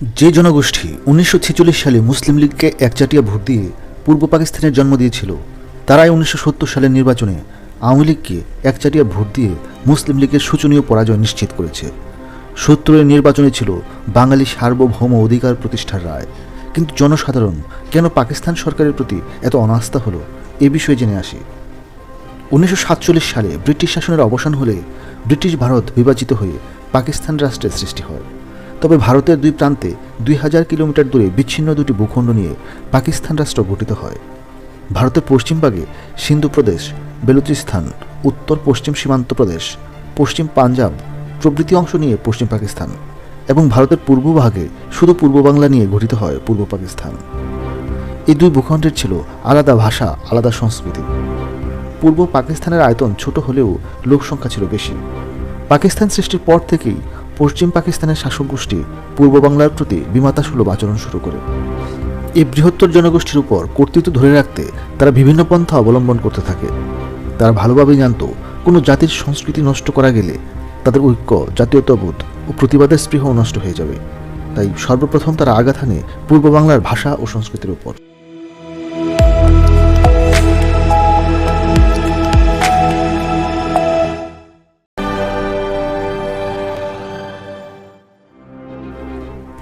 যে জনগোষ্ঠী ১৯৪৬ সালে মুসলিম লীগকে একচাটিয়া ভোট দিয়ে পূর্ব পাকিস্তানের জন্ম দিয়েছিল, তারাই ১৯৭০ সালের নির্বাচনে আওয়ামী লীগকে একচাটিয়া ভোট দিয়ে মুসলিম লীগের শোচনীয় পরাজয় নিশ্চিত করেছে। ৭০-এর নির্বাচনে ছিল বাঙালি সার্বভৌম অধিকার প্রতিষ্ঠার রায়। কিন্তু জনসাধারণ কেন পাকিস্তান সরকারের প্রতি এত অনাস্থা হলো, এ বিষয়ে জেনে আসি। ১৯৪৭ সালে ব্রিটিশ শাসনের অবসান হলে ব্রিটিশ ভারত বিভাজিত হয়ে পাকিস্তান রাষ্ট্রের সৃষ্টি হয়। তবে ভারতের দুই প্রান্তে ২০০০ কিলোমিটার দূরে বিচ্ছিন্ন দুটি ভূখণ্ড নিয়ে পাকিস্তান রাষ্ট্র গঠিত হয়। ভারতের পশ্চিমভাগে সিন্ধু প্রদেশ, বেলুচিস্তান, উত্তর পশ্চিম সীমান্ত প্রদেশ, পশ্চিম পাঞ্জাব প্রভৃতি অংশ নিয়ে পশ্চিম পাকিস্তান এবং ভারতের পূর্বভাগে শুধু পূর্ব বাংলা নিয়ে গঠিত হয় পূর্ব পাকিস্তান। এই দুই ভূখণ্ডের ছিল আলাদা ভাষা, আলাদা সংস্কৃতি। পূর্ব পাকিস্তানের আয়তন ছোট হলেও লোকসংখ্যা ছিল বেশি। পাকিস্তান সৃষ্টির পর থেকেই পশ্চিম পাকিস্তানের শাসক গোষ্ঠী পূর্ব বাংলার প্রতি বিমাতাসুলভ আচরণ শুরু করে। এই বৃহত্তর জনগোষ্ঠীর উপর কর্তৃত্ব ধরে রাখতে তারা বিভিন্ন পন্থা অবলম্বন করতে থাকে। তারা ভালোভাবেই জানত কোনো জাতির সংস্কৃতি নষ্ট করা গেলে তাদের ঐক্য, জাতীয়তাবোধ ও প্রতিবাদের স্পৃহ নষ্ট হয়ে যাবে। তাই সর্বপ্রথম তারা আঘাত হানে পূর্ব বাংলার ভাষা ও সংস্কৃতির উপর।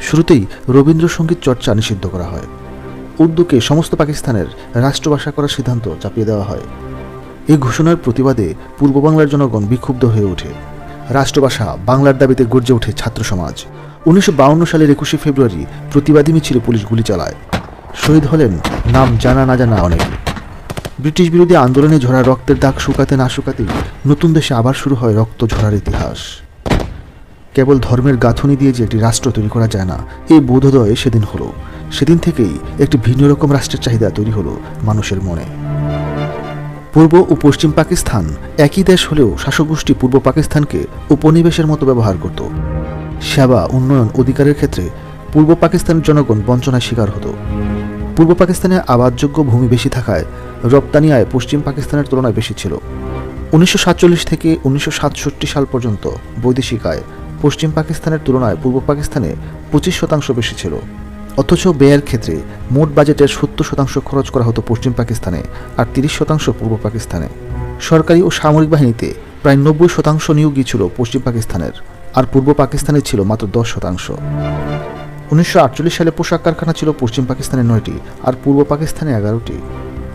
শুরুতেই রবীন্দ্রসঙ্গীত চর্চা নিষিদ্ধ করা হয়। উর্দুকে সমস্ত পাকিস্তানের রাষ্ট্রভাষা করার সিদ্ধান্ত চাপিয়ে দেওয়া হয়। এই ঘোষণার প্রতিবাদে পূর্ব বাংলার জনগণ বিক্ষুব্ধ হয়ে ওঠে। রাষ্ট্রভাষা বাংলার দাবিতে গর্জে ওঠে ছাত্র সমাজ। ১৯৫২ সালের ২১শে ফেব্রুয়ারি প্রতিবাদী মিছিলে পুলিশ গুলি চালায়। শহীদ হলেন নাম জানা না জানা অনেকে। ব্রিটিশ বিরোধী আন্দোলনে ঝরা রক্তের দাগ শুকাতে না শুকাতেই নতুন দেশে আবার শুরু হয় রক্ত ঝরার ইতিহাস। কেবল ধর্মের গাঁথনি দিয়ে যে একটি রাষ্ট্র তৈরি করা যায় না, এই বোধোদয় সেদিন হলো। সেদিন থেকেই একটি ভিন্ন রকম রাষ্ট্রের চাহিদা তৈরি হলো মানুষের মনে। পূর্ব ও পশ্চিম পাকিস্তান একই দেশ হলেও শাসক গোষ্ঠী পূর্ব পাকিস্তানকে উপনিবেশের মতো ব্যবহার করত। সেবা, উন্নয়ন, অধিকারের ক্ষেত্রে পূর্ব পাকিস্তানের জনগণ বঞ্চনার শিকার হতো। পূর্ব পাকিস্তানে আবাদযোগ্য ভূমি বেশি থাকায় রপ্তানি আয় পশ্চিম পাকিস্তানের তুলনায় বেশি ছিল। ১৯৪৭ থেকে ১৯৬৭ সাল পর্যন্ত বৈদেশিক আয় পশ্চিম পাকিস্তানের তুলনায় পূর্ব পাকিস্তানে ২৫% বেশি ছিল। অথচ ব্যয়ের ক্ষেত্রে মোট বাজেটের ৭০% খরচ করা হতো পশ্চিম পাকিস্তানে আর ৩০% পূর্ব পাকিস্তানে। সরকারি ও সামরিক বাহিনীতে প্রায় ৯০% নিয়োগই ছিল পশ্চিম পাকিস্তানের, আর পূর্ব পাকিস্তানে ছিল মাত্র ১০%। ১৯৪৮ সালে পোশাক কারখানা ছিল পশ্চিম পাকিস্তানে ৯টি আর পূর্ব পাকিস্তানে ১১টি।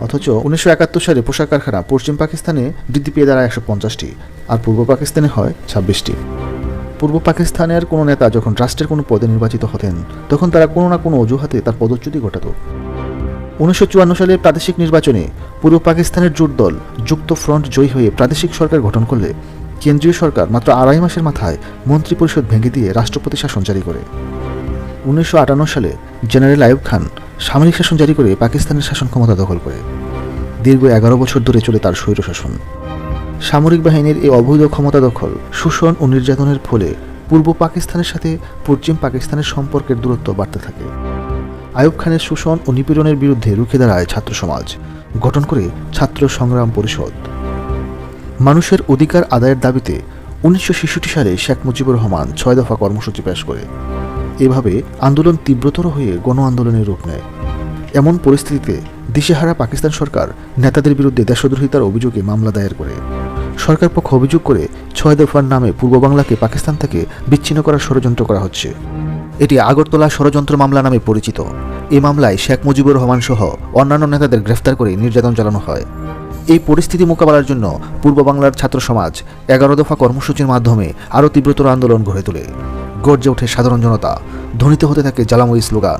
অথচ ১৯৭১ সালে পোশাক কারখানা পশ্চিম পাকিস্তানে বৃদ্ধি পেয়ে দাঁড়ায় ১৫০টি আর পূর্ব পাকিস্তানে হয় ২৬টি। পূর্ব পাকিস্তানের কোনো নেতা যখন রাষ্ট্রের কোনো পদে নির্বাচিত হতেন, তখন তারা কোনো না কোনো অজুহাতে তার পদচ্যুতি ঘটাত। ১৯৫৪ সালে প্রাদেশিক নির্বাচনে পূর্ব পাকিস্তানের জোট দল যুক্ত ফ্রন্ট জয়ী হয়ে প্রাদেশিক সরকার গঠন করলে কেন্দ্রীয় সরকার মাত্র ২.৫ মাসের মাথায় মন্ত্রিপরিষদ ভেঙে দিয়ে রাষ্ট্রপতি শাসন জারি করে। ১৯৫৮ সালে জেনারেল আইয়ুব খান সামরিক শাসন জারি করে পাকিস্তানের শাসন ক্ষমতা দখল করে। দীর্ঘ ১১ বছর ধরে চলে তার স্বৈরশাসন। সামরিক বাহিনীর এই অবৈধ ক্ষমতা দখল, শোষণ ও নির্যাতনের ফলে পূর্ব পাকিস্তানের সাথে পশ্চিম পাকিস্তানের সম্পর্কের দূরত্ব বাড়তে থাকে। আইয়ুব খানের শোষণ ও নিপীড়নের বিরুদ্ধে রুখে দাঁড়ায় ছাত্র সমাজ, গঠন করে ছাত্র সংগ্রাম পরিষদ। মানুষের অধিকার আদায়ের দাবিতে ১৯৬৬ সালে শেখ মুজিবুর রহমান ৬ দফা কর্মসূচি পেশ করে। এভাবে আন্দোলন তীব্রতর হয়ে গণ আন্দোলনের রূপ নেয়। এমন পরিস্থিতিতে দিশেহারা পাকিস্তান সরকার নেতাদের বিরুদ্ধে দেশদ্রোহিতার অভিযোগে মামলা দায়ের করে। সরকার পক্ষ অভিযোগ করে ৬ দফার নামে পূর্ব বাংলাকে পাকিস্তান থেকে বিচ্ছিন্ন করার ষড়যন্ত্র করা হচ্ছে। এটি আগরতলা ষড়যন্ত্র মামলা নামে পরিচিত। এই মামলায় শেখ মুজিবুর রহমান সহ অন্যান্য নেতাদের গ্রেফতার করে নির্যাতন চালানো হয়। এই পরিস্থিতি মোকাবেলার জন্য পূর্ব বাংলার ছাত্র সমাজ ১১ দফা কর্মসূচির মাধ্যমে আরও তীব্রতর আন্দোলন গড়ে তোলে। গর্জে ওঠে সাধারণ জনতা, ধ্বনিত হতে থাকে জ্বালাময়ী স্লোগান।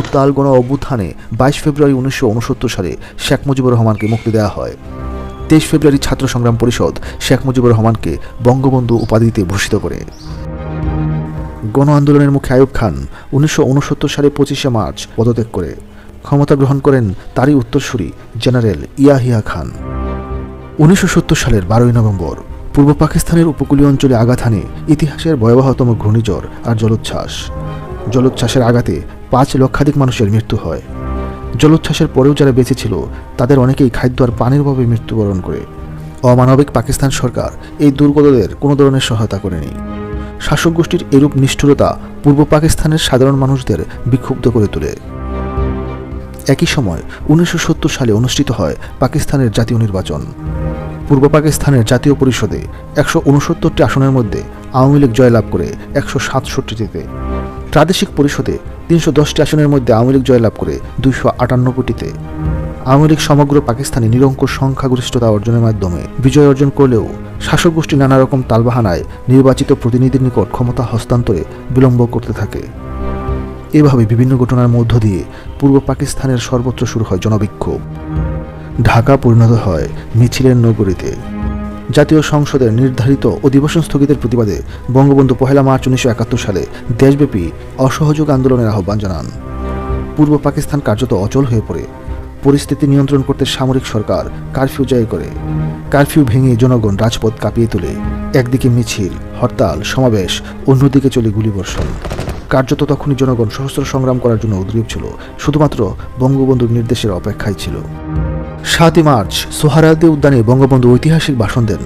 উত্তাল গণ অভ্যুত্থানে ২২ ফেব্রুয়ারি ১৯৬৯ সালে শেখ মুজিবুর রহমানকে মুক্তি দেওয়া হয়। ২৩ ফেব্রুয়ারি ছাত্র সংগ্রাম পরিষদ শেখ মুজিবুর রহমানকে বঙ্গবন্ধু উপাধিতে ভূষিত করে। গণ আন্দোলনের মুখে আইয়ুব খান ১৯৬৯ সালে ২৫শে মার্চ পদত্যাগ করে ক্ষমতা গ্রহণ করেন তারই উত্তরসূরি জেনারেল ইয়াহিয়া খান। ১৯৭০ সালের ১২ই নভেম্বর পূর্ব পাকিস্তানের উপকূলীয় অঞ্চলে আঘাত হানে ইতিহাসের ভয়াবহতম ঘূর্ণিঝড় আর জলোচ্ছ্বাস। জলোচ্ছ্বাসের আঘাতে ৫ লক্ষাধিক মানুষের মৃত্যু হয়। জলোচ্ছ্বাসের পরেও যারা বেঁচে ছিল তাদের অনেকেই খাদ্য আর পানির অভাবে মৃত্যুবরণ করে। অমানবিক পাকিস্তান সরকার এই দুর্গতদের কোনো ধরনের সহায়তা করেনি। শাসক গোষ্ঠীর এরূপ নিষ্ঠুরতা পূর্ব পাকিস্তানের সাধারণ মানুষদের বিক্ষুব্ধ করে তোলে। একই সময় 1970 সালে অনুষ্ঠিত হয় পাকিস্তানের জাতীয় নির্বাচন। পূর্ব পাকিস্তানের জাতীয় পরিষদে 169টি আসনের মধ্যে আওয়ামী লীগ জয়লাভ করে 167টিতে, প্রাদেশিক পরিষদে 310টি আসনের মধ্যে আওয়ামী লীগ জয়লাভ করে 298টিতে। আওয়ামী লীগ সমগ্র পাকিস্তানে নিরঙ্কুশ সংখ্যাগরিষ্ঠতা অর্জনের মাধ্যমে বিজয় অর্জন করলেও শাসক গোষ্ঠী নানা রকম তালবাহানায় নির্বাচিত প্রতিনিধির নিকট ক্ষমতা হস্তান্তরে বিলম্ব করতে থাকে। এভাবে বিভিন্ন ঘটনার মধ্য দিয়ে পূর্ব পাকিস্তানের সর্বত্র শুরু হয় জনবিক্ষোভ। ঢাকা পরিণত হয় মিছিলের নগরীতে। জাতীয় সংসদের নির্ধারিত অধিবেশন স্থগিতের প্রতিবাদে বঙ্গবন্ধু 1 মার্চ 1971 সালে দেশব্যাপী অসহযোগ আন্দোলনের আহ্বান জানান। পূর্ব পাকিস্তান কার্যত অচল হয়ে পড়ে। পরিস্থিতি নিয়ন্ত্রণ করতে সামরিক সরকার কারফিউ জারি করে। কারফিউ ভেঙে জনগণ রাজপথ কাঁপিয়ে তোলে। একদিকে মিছিল, হরতাল, সমাবেশ, অন্যদিকে চলে গুলিবর্ষণ। কার্যত তখনই জনগণ সশস্ত্র সংগ্রাম করার জন্য উদ্গ্রীব ছিল, শুধুমাত্র বঙ্গবন্ধুর নির্দেশের অপেক্ষায় ছিল। 7 মার্চ সোহরাওয়ার্দী উদ্যানে বঙ্গবন্ধু ঐতিহাসিক ভাষণ দেন।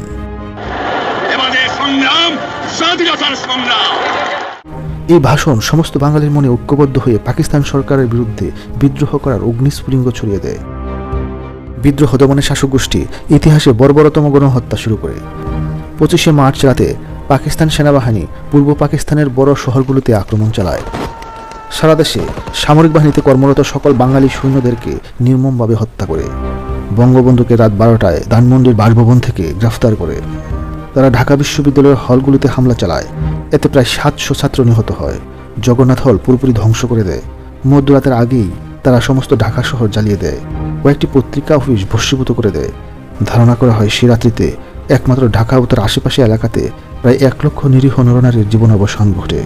এই ভাষণ সমস্ত বাঙালির মনে ঐক্যবদ্ধ হয়ে পাকিস্তান সরকারের বিরুদ্ধে বিদ্রোহ করার অগ্নিস্ফুলিঙ্গ ছড়িয়ে দেয়। বিদ্রোহ দমনে শাসক গোষ্ঠী ইতিহাসে বর্বরতম গণহত্যা শুরু করে। 25 মার্চ রাতে পাকিস্তান সেনাবাহিনী পূর্ব পাকিস্তানের বড় শহরগুলোতে আক্রমণ চালায়। সারা দেশে সামরিক বাহিনীতে কর্মরত সকল বাঙালি সৈন্যদেরকে নির্মমভাবে হত্যা করে। বঙ্গবন্ধুকে রাত 12টায় ধানমন্ডির বাসভবন থেকে গ্রেফতার করে। তারা ঢাকা বিশ্ববিদ্যালয়ের হলগুলিতে হামলা চালায়। এতে প্রায় 700 ছাত্র নিহত হয়। জগন্নাথ হল পুরোপুরি ধ্বংস করে দেয়। মধ্যরাতের আগেই তারা সমস্ত ঢাকা শহর জ্বালিয়ে দেয়। কয়েকটি পত্রিকা অফিস ভস্মীভূত করে দেয়। ধারণা করা হয় সে রাত্রিতে একমাত্র ঢাকা ও তার আশেপাশে এলাকাতে প্রায় 1 লক্ষ নিরীহ নরনারীর জীবনাবসান ঘটে।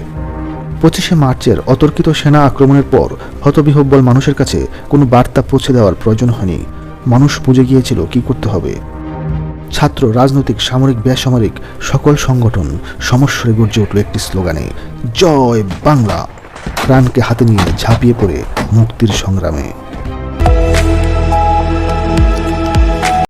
25 মার্চের অতর্কিত সেনা আক্রমণের পর হতবিহ্বল মানুষের কাছে কোনো বার্তা পৌঁছে দেওয়ার প্রয়োজন হয়নি। মানুষ বুঝে গিয়েছিল কি করতে হবে। ছাত্র, রাজনৈতিক, সামরিক, বেসামরিক সকল সংগঠন সমস্বরে গর্জে উঠল একটি স্লোগানে, জয় বাংলা। প্রাণকে হাতে নিয়ে ঝাঁপিয়ে পড়ে মুক্তির সংগ্রামে।